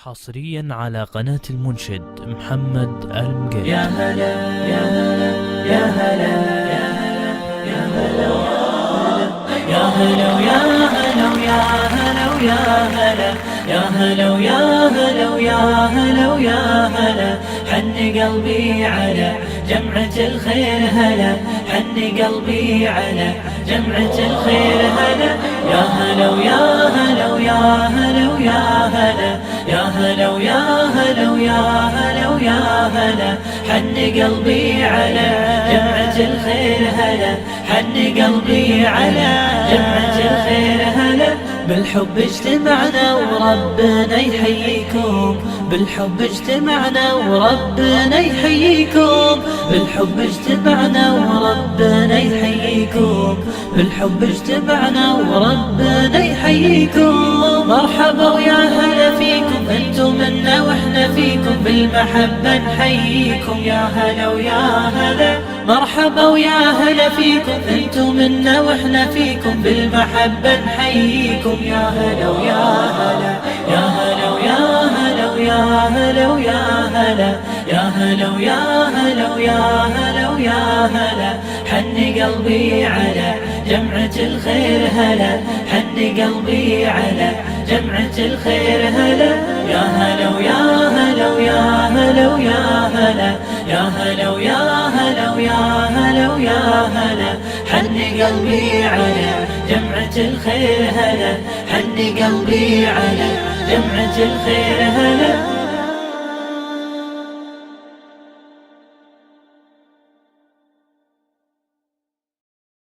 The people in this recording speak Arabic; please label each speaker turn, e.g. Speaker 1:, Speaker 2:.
Speaker 1: حصريا على قناة المنشد محمد المقيد.
Speaker 2: يا هلا يا هلا يا هلا يا هلا يا هلا يا هلا يا هلا يا هلا يا هلا يا هلا يا هلا يا هلا حن قلبي على جمعة الخير هلا حن قلبي على جمعة الخير هلا يا هلا ويا هلا ويا هلا ويا هلا يا هلا ويا هلا ويا هلا ويا هلا حن قلبي على جمعة الخير هلا حن قلبي على جمعة الخير هلا بالحب اجتمعنا وربنا يحييكم بالحب اجتمعنا وربنا يحييكم بالحب اجتمعنا وربنا يحييكم بالحب اجتمعنا وربنا يحييكم مرحبا ويا هلا فيكم انتم منا واحنا فيكم بالمحبة نحييكم يا هلا ويا هلا مرحبا ويا هلا فيكم انتم منا واحنا فيكم بالمحبة نحييكم يا هلا ويا هلا يا هلا ويا هلا ويا هلا ويا هلا يا هلا ويا هلا ويا هلا ويا هلا حن قلبي على جمعة الخير هلا حن قلبي على جمعة الخير هلا يا هلا ويا هلا ويا هلا ويا هلا يا هلا ويا هلا ويا هلا ويا هلا حن قلبي على جمعة الخير هلا حن قلبي على جمعة الخير هلا